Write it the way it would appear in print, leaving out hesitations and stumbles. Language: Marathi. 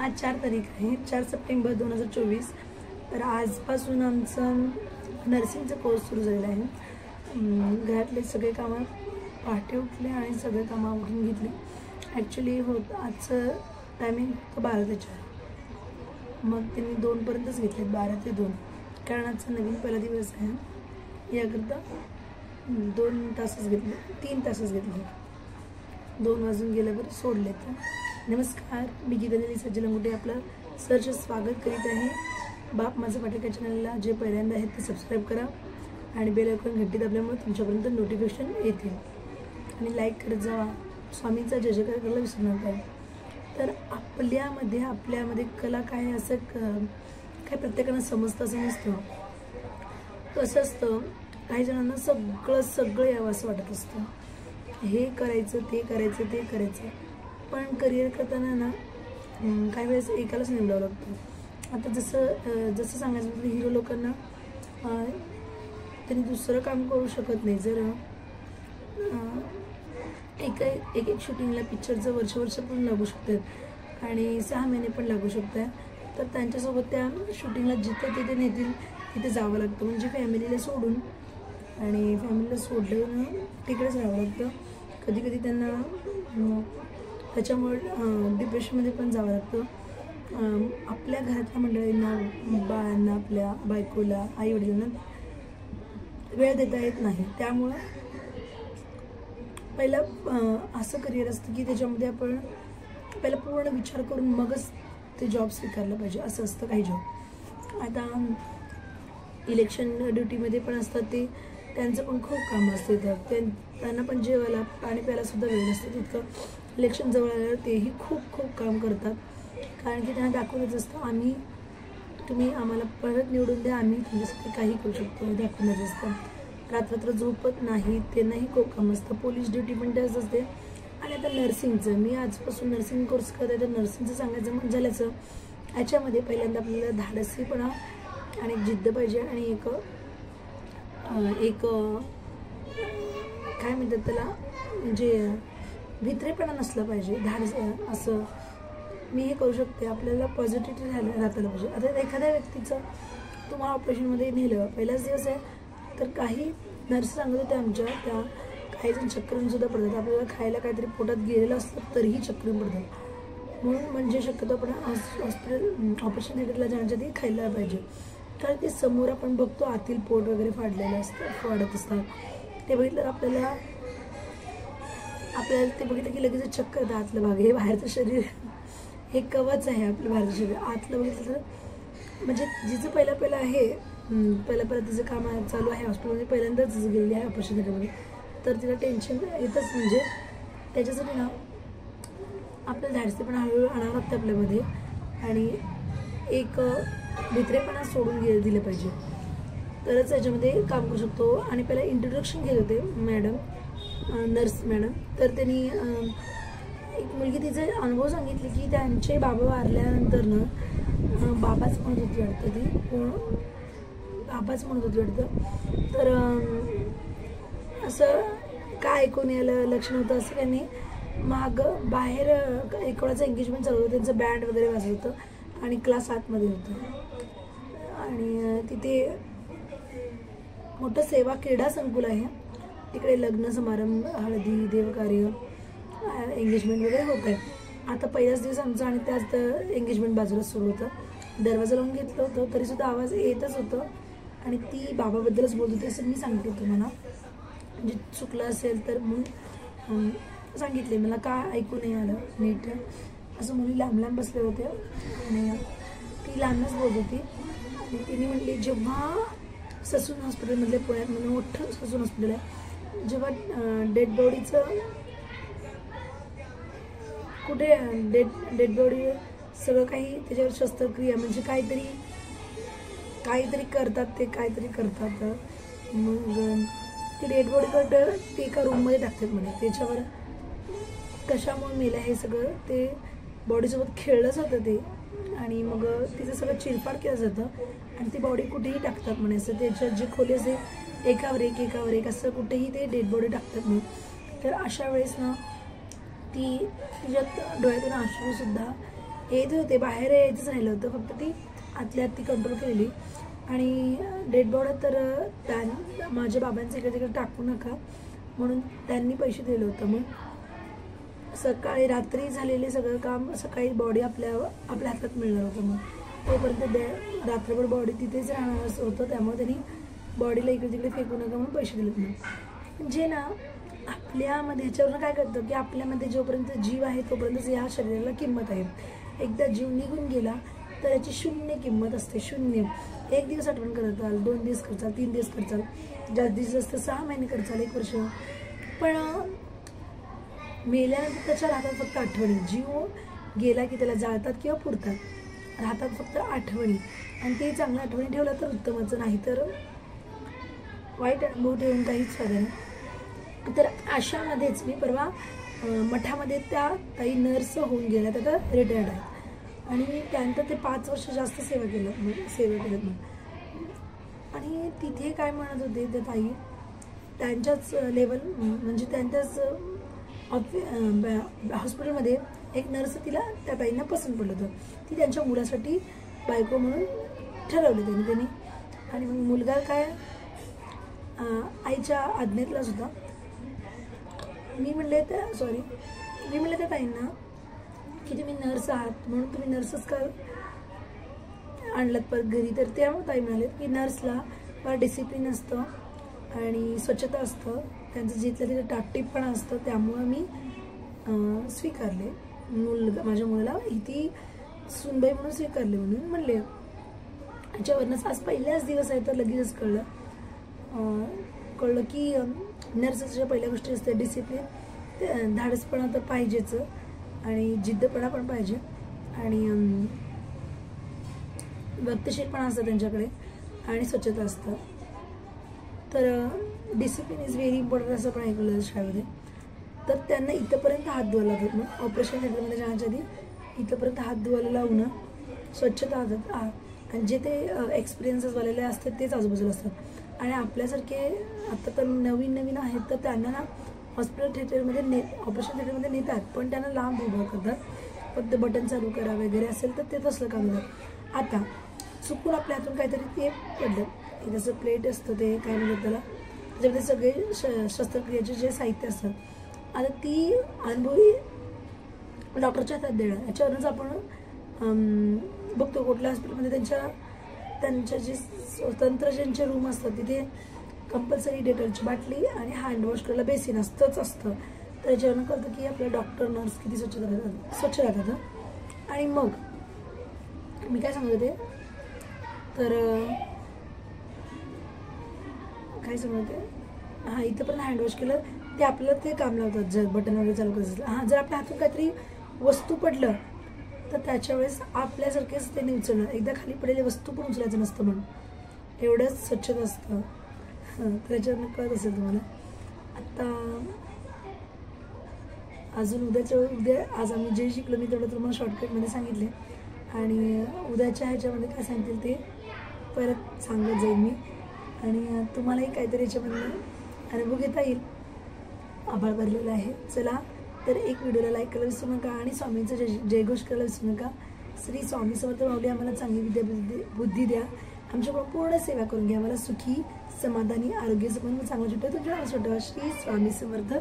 आज 4 तारीख आहे, 4 सप्टेंबर 2024. तर आजपासून आमचं नर्सिंगचा कोर्स सुरू झालेला आहे. घरातले सगळे कामं पहाटे उठले आणि सगळे कामं आवरून घेतली. ॲक्च्युली आजचं टायमिंग फक्त 12 ते 4, मग त्यांनी 2पर्यंतच घेतले, 12 ते 2, कारण आजचा नवीन पहिला दिवस आहे. याकरता 2 तासच घेतले, 3 तासच घेतले. 2 वाजून गेल्यावर सोडले. तर नमस्कार, मी गीतांजली सज्जलंगुटे आपलं सहर्ष स्वागत करीत आहे. बाप माझं पाठक चॅनलला जे पहिल्यांदा आहेत ते सबस्क्राईब करा आणि बेल आयकॉन घंटी दाबल्यामुळे तुमच्यापर्यंत नोटिफिकेशन येतील आणि लाईक करत जावा. स्वामींचा जय जयकार करायला विसरू नका. तर आपल्यामध्ये कला काय आहे असं काय प्रत्येकानं समजतं असं नसतं. कसं असतं, काही जणांना सगळं यावं असं वाटत असतं. हे करायचं, ते करायचं, पण करिअर करताना ना काही वेळेस एकालाच निवडावं लागतं. आता जसं सांगायचं म्हणजे हिरो लोकांना त्यांनी दुसरं काम करू शकत नाही. जर एक शूटिंगला पिक्चरचं वर्ष पण लागू शकतात आणि 6 महिने पण लागू शकतात. तर त्यांच्यासोबत त्या शूटिंगला जिथं तिथे नेतील तिथे जावं लागतं. म्हणजे फॅमिलीला सोडून तिकडेच राहावं लागतं. कधी त्यांना त्याच्यामुळे डिप्रेशनमध्ये पण जावं लागतं. आपल्या घरातल्या मंडळींना, बाळांना, आपल्या बायकोला, आईवडिलांना वेळ देता येत नाही. त्यामुळं पहिलं असं करिअर असतं की त्याच्यामध्ये आपण पहिला पूर्ण विचार करून मगच ते जॉब स्वीकारलं पाहिजे, असं असतं काही जॉब. आता इलेक्शन ड्युटीमध्ये पण असतात ते, त्यांचं पण खूप काम असते. तर त्यांना पण जेवायला पाणी प्यायलासुद्धा वेळ नसतं. तितकं इलेक्शन जवळ आल्यावर तेही खूप काम करतात, कारण की त्यांना दाखवूनच असतं तुम्ही आम्हाला परत निवडून द्या, आम्ही तुमच्यासाठी काही करू शकतो हे दाखवूनच असतं. रात्र झोपत नाही, त्यांनाही खूप काम असतं. पोलीस ड्युटी पण त्याच असते. आणि आता नर्सिंगचं, मी आजपासून नर्सिंग कोर्स करत आहे. तर नर्सिंगचं सांगायचं मग झाल्याचं, याच्यामध्ये पहिल्यांदा आपल्याला धाडसीपणा आणि जिद्द पाहिजे आणि एक काय म्हणतात त्याला, म्हणजे भित्रेपणा नसला पाहिजे. धाडस असं मी हे करू शकते, आपल्याला पॉझिटिव्हिटी राहताना पाहिजे. आता एखाद्या व्यक्तीचं तुम्हाला ऑपरेशनमध्ये नेलं, पहिलाच दिवस आहे, तर काही नर्स सांगत होते आमच्या, त्या काही जण चक्करूनसुद्धा पडतात. आपल्याला खायला काहीतरी पोटात गेलेलं असतं तरीही चक्करून पडतात. म्हणून म्हणजे शक्यतो आपण हॉस्पिटल ऑपरेशन थिएटरला जाण्याच्या आधी खायला पाहिजे, कारण ते समोर आपण बघतो आतील पोट वगैरे फाडत असतात. ते बघितलं आपल्याला ते बघितलं की लगेच चक्कर येतं. आतलं भाग, हे बाहेरचं शरीर हे कवच आहे आपलं बाहेरचं शरीर. आतलं बघितलं तर म्हणजे जिचं पहिलं आहे, पहिलं तिचं काम चालू आहे हॉस्पिटलमध्ये, पहिल्यांदाच गेलेली आहे ऑपरेशन थिएटरमध्ये, तर तिला टेन्शन येतच. म्हणजे त्याच्यासाठी ना आपल्याला धाडसीपणा हळूहळू आणावं लागतं आपल्यामध्ये आणि एक भित्रेपणा सोडून दिलं पाहिजे, तरच याच्यामध्ये काम करू शकतो. आणि पहिला इंट्रोडक्शन घेत होते नर्स मॅडम. तर त्यांनी एक मुलगी तिचे अनुभव सांगितले की त्यांचे बाबा वारल्यानंतर ना बाबाच म्हणत होती वाटतं. तर असं काय ऐकून यायला लक्ष नव्हतं, असं त्यांनी बाहेर एकोणाचं एंगेजमेंट चालू होतं, त्यांचं बँड वगैरे वाजत होतं आणि क्लास आतमध्ये होतं. आणि तिथे मोठं सेवा क्रीडा संकुल आहे. तिकडे लग्न समारंभ, हळदी, देवकार्य, एंगेजमेंट वगैरे होत आहे. आता पहिलाच दिवस आमचा आणि त्याच एंगेजमेंट बाजूला सुरू होतं. दरवाजा लावून घेतलं होतं तरीसुद्धा आवाज येतच होतं आणि ती बाबाबद्दलच बोलत होती असं मी सांगते तुम्हाला. म्हणजे चुकलं असेल तर म्हणून सांगितले, मला का ऐकू नाही आलं नीट. असं मुली लांब बसले होते आणि ती लांबच बोलत होती. आणि तिने म्हटली, जेव्हा ससून हॉस्पिटलमधल्या पुण्यात मोठं ससून हॉस्पिटल आहे, जेव्हा डेड बॉडीचं कुठे डेड बॉडी सगळं काही त्याच्यावर शस्त्रक्रिया म्हणजे काहीतरी करतात ते काहीतरी करतात. मग ते डेड बॉडीकडं ते एका रूममध्ये टाकतात म्हणे. त्याच्यावर कशामुळे मेलं हे सगळं ते बॉडीसोबत खेळलं जातं ते, आणि मग तिचं सगळं चिरफाड केलं जातं आणि ती बॉडी कुठेही टाकतात म्हणे. असं त्याच्यात जे खोली असते एकावर एक असं कुठेही ते डेड बॉडी टाकतात म्हणे. तर अशा वेळेस ना तिच्यात डोळ्यातून अश्रूसुद्धा येत होते, बाहेर यायचंच राहिलं होतं, फक्त ती आतल्या ती कंट्रोल केलेली. आणि डेड बॉडी तर माझ्या बाबांचं इकडे तिकडे टाकू नका म्हणून त्यांनी पैसे दिले होतं. मग सकाळी रात्री झालेले सगळं काम सकाळी बॉडी आपल्या हातात मिळणार होतं. मग तोपर्यंत रात्रभर बॉडी तिथेच राहणार असं होतं, त्यामुळे त्यांनी बॉडीला इकडे तिकडे फेकू नका म्हणून पैसे दिलेत. नाही म्हणजे ना आपल्यामध्ये ह्याच्यावरून काय करतं की आपल्यामध्ये जोपर्यंत जीव आहे तोपर्यंत या शरीराला किंमत आहे. एकदा जीव निघून गेला तर याची शून्य किंमत असते, शून्य. एक दिवस आठवण करताल, 2 दिवस करचाल, 3 दिवस करचाल, जास्तीत जास्त 6 महिने करचाल, 1 वर्ष. पण मेल्यानंतर त्याच्या राहतात फक्त आठवणी. जीव गेला की त्याला जाळतात किंवा पुरतात, राहतात फक्त आठवणी. आणि ते चांगल्या आठवणी ठेवल्या तर उत्तमच, नाही तर वाईट अनुभव ठेवून काहीच फायदा नाही. तर अशामध्येच मी परवा मठामध्ये त्या ताई नर्स होऊन गेल्या, त्या रिटायर्ड आहेत. आणि त्यानंतर ते 5 वर्ष जास्त सेवा केलं मग. आणि तिथे काय म्हणत होते त्या ताई, त्यांच्याच लेवल म्हणजे त्यांच्याच हॉस्पिटलमध्ये एक नर्स तिला त्या ताईंना पसंत पडलं होतं. ती त्यांच्या मुलासाठी बायको म्हणून ठरवलं त्यांनी. आणि मग मुलगा काय आईच्या आज्ञेतलाच होता. मी म्हणले त्या ताईंना की तुम्ही नर्स आहात म्हणून तुम्ही नर्सच का आणलात परत घरी. तर त्या ताई म्हणाले की नर्सला फार डिसिप्लिन असतं आणि स्वच्छता असतं, त्यांचं जिथलं तिथं टापटीपणा असतं, त्यामुळं मी स्वीकारले माझ्या मुलाला ती सुनबाई म्हणून स्वीकारले म्हणून म्हणले. याच्यावरनंच आज पहिल्याच दिवस आहे तर लगेचच कळलं की नर्सच्या पहिल्या गोष्टी असतात डिसिप्लिन, धाडसपणा तर पाहिजेच आणि जिद्दपणा पण पाहिजे आणि वक्तशीरपणा असतं त्यांच्याकडे आणि स्वच्छता असतं. तर डिसिप्लिन इज व्हेरी इम्पॉर्टंट असं पण ऐकलं शाळेमध्ये. तर त्यांना इथंपर्यंत हात धुवायला लागत ना, ऑपरेशन थिएटरमध्ये जाण्याच्या आधी इथंपर्यंत हात धुवायला लावणं, स्वच्छता आणि जे ते एक्सपिरियन्सेसवालेले असतात तेच आजूबाजूला असतात. आणि आपल्यासारखे आता तर नवीन आहेत तर त्यांना ना हॉस्पिटल थिएटरमध्ये ऑपरेशन थिएटरमध्ये नेतात, पण त्यांना लांब उभं करतात, फक्त बटन चालू करा वगैरे असेल तर ते तसलं काम करतात. आता चुकून आपल्या हातून काहीतरी ते पडलं, जसं प्लेट असतं ते काय म्हणतात त्याला, त्याच्यामध्ये सगळे शस्त्रक्रियेचे जे साहित्य असतात, आता ती अनुभवी डॉक्टरच्या हातात देणं. याच्यावरूनच आपण बघतो कुठल्या हॉस्पिटलमध्ये त्यांच्या जे स्वतंत्र ज्यांचे रूम असतात तिथे कंपल्सरी डेटॉलची बाटली आणि हँडवॉश करायला बेसिन असतं. तर याच्यावरून कळतं की आपले डॉक्टर नर्स किती स्वच्छ राहतात. आणि मग मी काय सांगत होते, तर काय सांगत होते, हां इथं पण हँडवॉश केलं ते आपल्याला ते काम लावतात जर बटन वगैरे चालू करायचं. हां जर आपल्या हातून काहीतरी वस्तू पडलं तर त्याच्या वेळेस आपल्यासारखेच त्यांनी उचलणं, एकदा खाली पडलेली वस्तू पण उचलायचं नसतं म्हणून एवढंच स्वच्छता असतं. त्याच्यावरून कळत असेल तुम्हाला. आता अजून उद्या आज आम्ही जे शिकलो मी तेवढं तुम्हाला शॉर्टकटमध्ये सांगितले आणि उद्याच्या ह्याच्यामध्ये काय सांगतील ते परत सांगत जाईल मी. आणि तुम्हालाही काहीतरी याच्यामधून अनुभव घेता येईल. आभाळ भरलेला आहे. चला तर एक व्हिडिओला लाईक करायला विसरू नका आणि स्वामींचं जयघोष करायला विसरू नका. श्री स्वामी समर्थ माऊली आम्हाला चांगली विद्या बुद्धी द्या, आमच्याकडून पूर्ण सेवा करून घ्या, आम्हाला सुखी समाधानी आरोग्य पण चांगलं छोटं तुमच्या छोटं. श्री स्वामी समर्थ.